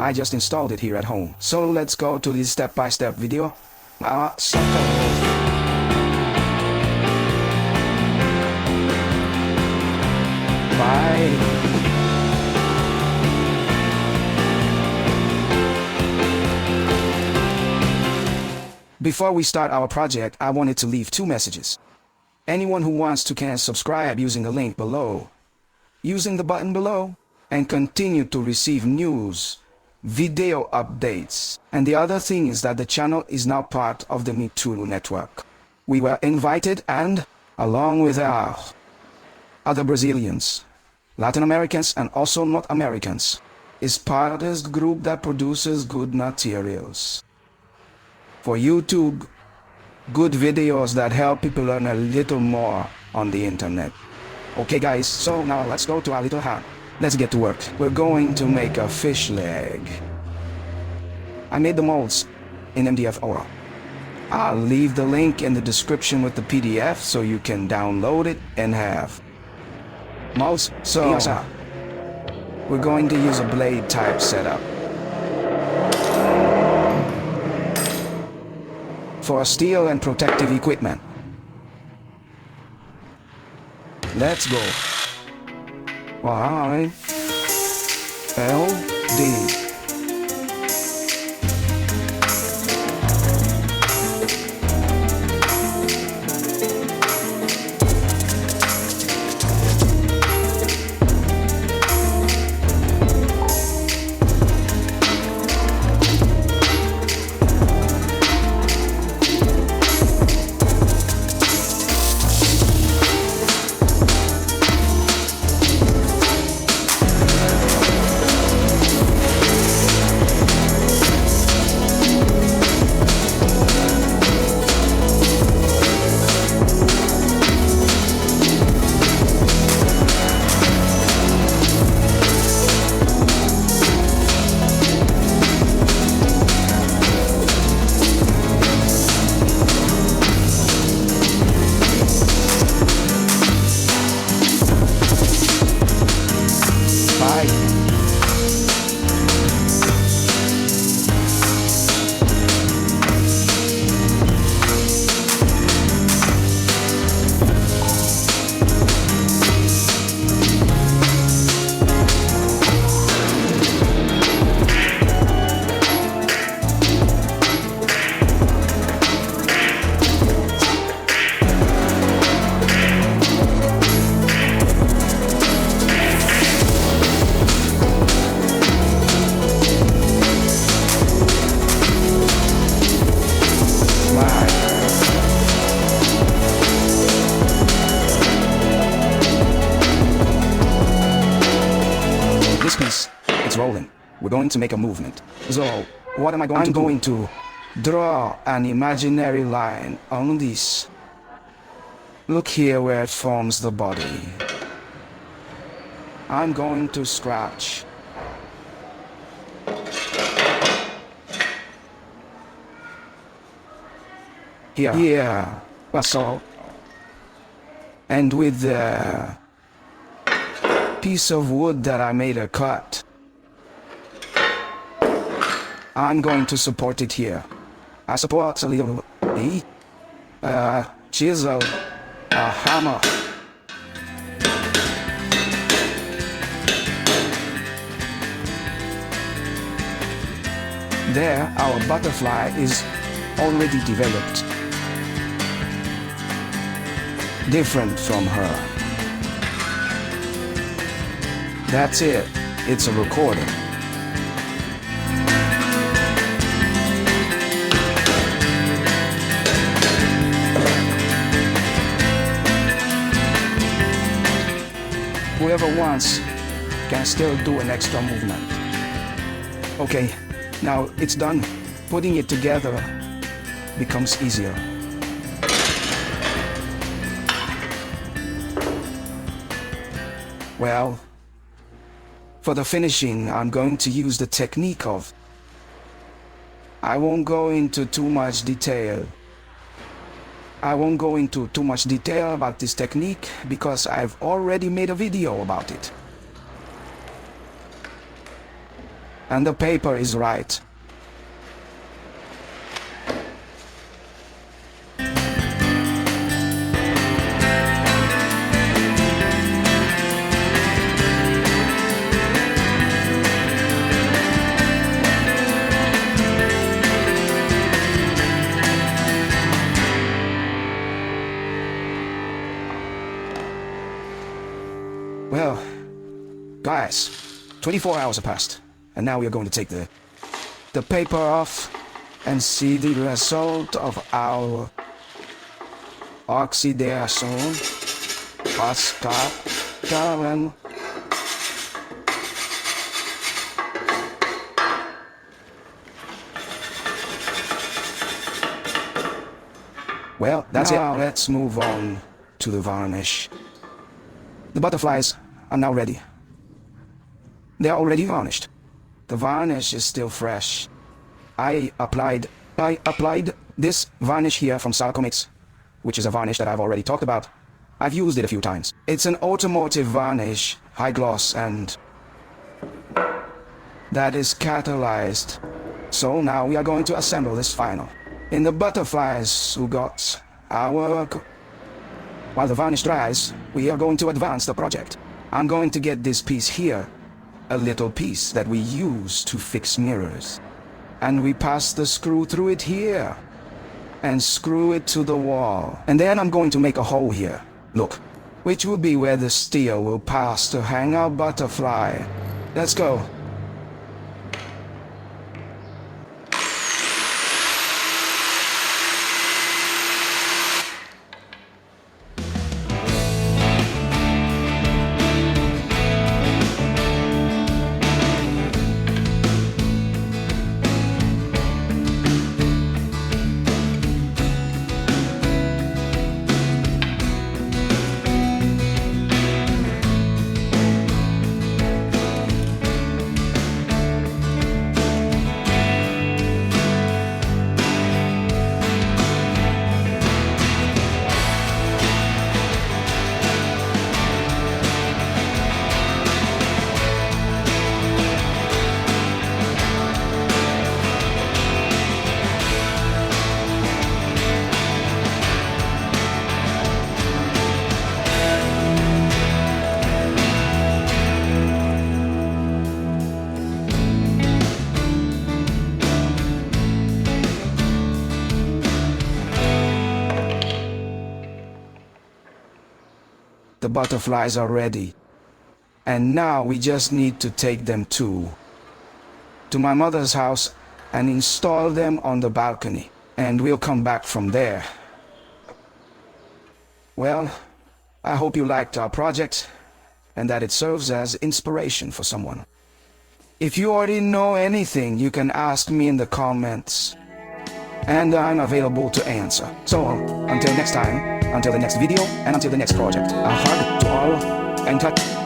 I just installed it here at home. So let's go to this step-by-step video. Bye. Before we start our project, I wanted to leave 2 messages. Anyone who wants to can subscribe using the link below, using the button below, and continue to receive news, video updates. And the other thing is that the channel is now part of the Me Too network. We were invited and, along with our other Brazilians, Latin Americans and also North Americans, is part of this group that produces good materials. For YouTube, good videos that help people learn a little more on the internet. Okay guys, so now let's go to our little hut. Let's get to work. We're going to make a fish leg. I made the molds in MDF Aura. I'll leave the link in the description with the PDF so you can download it and have molds. So we're going to use a blade type setup. For steel and protective equipment. Let's go. Y L D. This piece, it's rolling. We're going to make a movement. So, what am I going to do? I'm going to draw an imaginary line on this. Look here where it forms the body. I'm going to scratch. Here. That's all. And with the piece of wood that I made a cut, I'm going to support it here. I support a little chisel, a hammer. There, our butterfly is already developed. Different from her. That's it. It's a recording. Whoever wants can still do an extra movement. Okay, now it's done. Putting it together becomes easier. Well, for the finishing, I'm going to use the technique of... I won't go into too much detail. About this technique because I've already made a video about it. and the paper is right. Well, guys, 24 hours have passed, and now we are going to take the paper off and see the result of our oxidation. Well, that's it. Now let's move on to the varnish. The butterflies are now ready. They are already varnished. The varnish is still fresh. I applied this varnish here from Sarcomics, which is a varnish that I've already talked about. I've used it a few times. It's an automotive varnish, high gloss, and that is catalyzed. So now we are going to assemble this final. In the butterflies who got our work. While the varnish dries, we are going to advance the project. I'm going to get this piece here, a little piece that we use to fix mirrors. And we pass the screw through it here, and screw it to the wall. And then I'm going to make a hole here, look, which will be where the steel will pass to hang our butterfly. Let's go. The butterflies are ready. And now we just need to take them to my mother's house and install them on the balcony. And we'll come back from there. Well, I hope you liked our project and that it serves as inspiration for someone. If you already know anything, you can ask me in the comments. And I'm available to answer. So, until next time, until the next video, and until the next project, a hug to all, and touch.